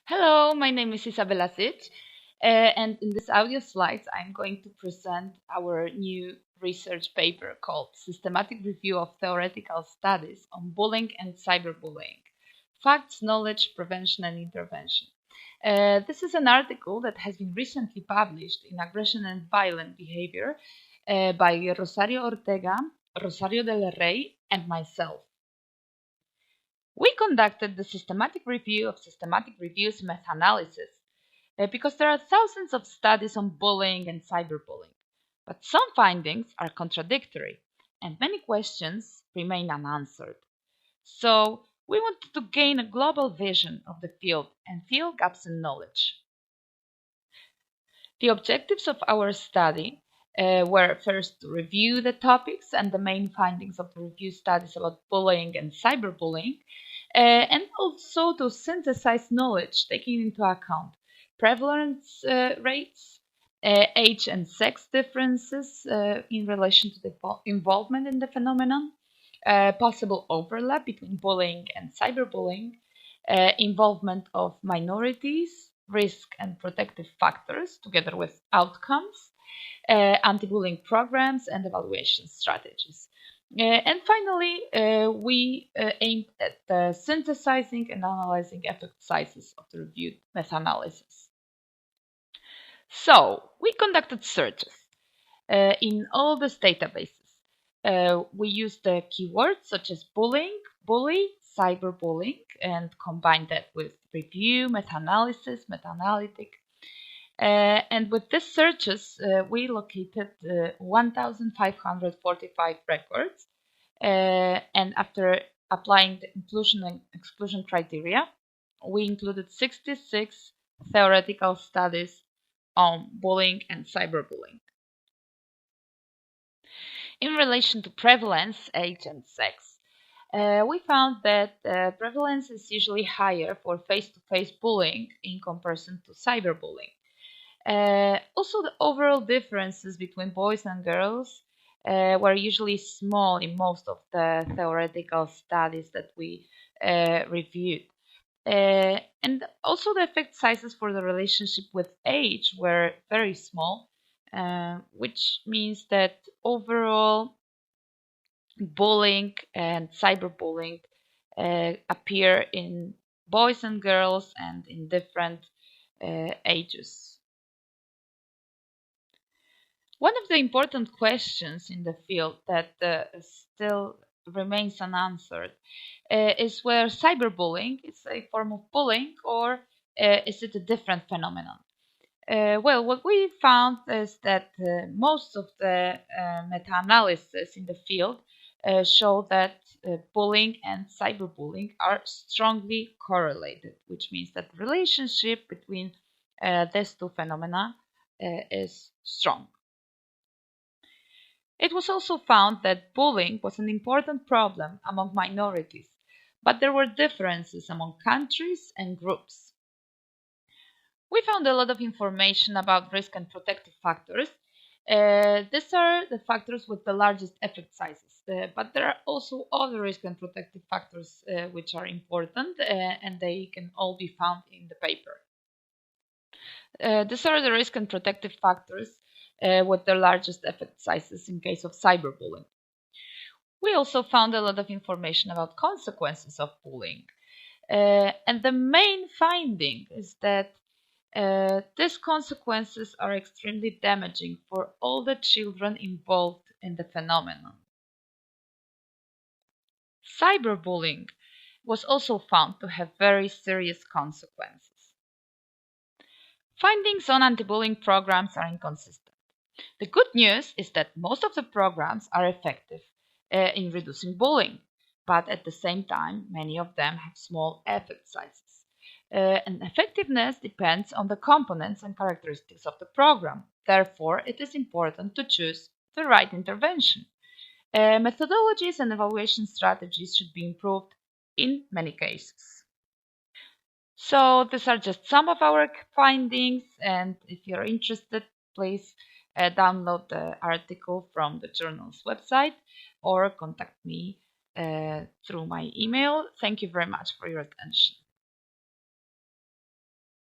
Hello, my name is Isabella Zych, and in this audio slides, I'm going to present our new research paper called Systematic Review of Theoretical Studies on Bullying and Cyberbullying: Facts, Knowledge, Prevention and Intervention. This is an article that has been recently published in Aggression and Violent Behavior by Rosario Ortega, Rosario del Rey, and myself. We conducted the systematic review of systematic reviews meta-analysis because there are thousands of studies on bullying and cyberbullying, but some findings are contradictory and many questions remain unanswered. So we wanted to gain a global vision of the field and fill gaps in knowledge. The objectives of our study were first to review the topics and the main findings of the review studies about bullying and cyberbullying, and also to synthesize knowledge taking into account prevalence rates, age and sex differences in relation to the involvement in the phenomenon, possible overlap between bullying and cyberbullying, involvement of minorities, risk and protective factors, together with outcomes, anti-bullying programs, and evaluation strategies. And finally, we aimed at synthesizing and analyzing effect sizes of the reviewed meta-analysis. So, we conducted searches in all these databases. We used the keywords such as bullying, bully, cyberbullying, and combined that with review, meta-analysis, meta-analytic. And with these searches, we located 1,545 records. And after applying the inclusion and exclusion criteria, we included 66 theoretical studies on bullying and cyberbullying. In relation to prevalence, age, and sex, we found that prevalence is usually higher for face-to-face bullying in comparison to cyberbullying. Also, the overall differences between boys and girls were usually small in most of the theoretical studies that we reviewed. And also the effect sizes for the relationship with age were very small, which means that overall bullying and cyberbullying appear in boys and girls and in different ages. One of the important questions in the field that still remains unanswered is whether cyberbullying is a form of bullying or is it a different phenomenon. Well, what we found is that most of the meta-analysis in the field show that bullying and cyberbullying are strongly correlated, which means that the relationship between these two phenomena is strong. It was also found that bullying was an important problem among minorities, but there were differences among countries and groups. We found a lot of information about risk and protective factors. These are the factors with the largest effect sizes, but there are also other risk and protective factors which are important, and they can all be found in the paper. These are the risk and protective factors with the largest effect sizes in case of cyberbullying. We also found a lot of information about consequences of bullying. And the main finding is that these consequences are extremely damaging for all the children involved in the phenomenon. Cyberbullying was also found to have very serious consequences. Findings on anti-bullying programs are inconsistent. The good news is that most of the programs are effective in reducing bullying, but at the same time, many of them have small effect sizes. And effectiveness depends on the components and characteristics of the program. Therefore, it is important to choose the right intervention. Methodologies and evaluation strategies should be improved in many cases. So these are just some of our findings, and if you're interested, please download the article from the journal's website or contact me through my email. Thank you very much for your attention.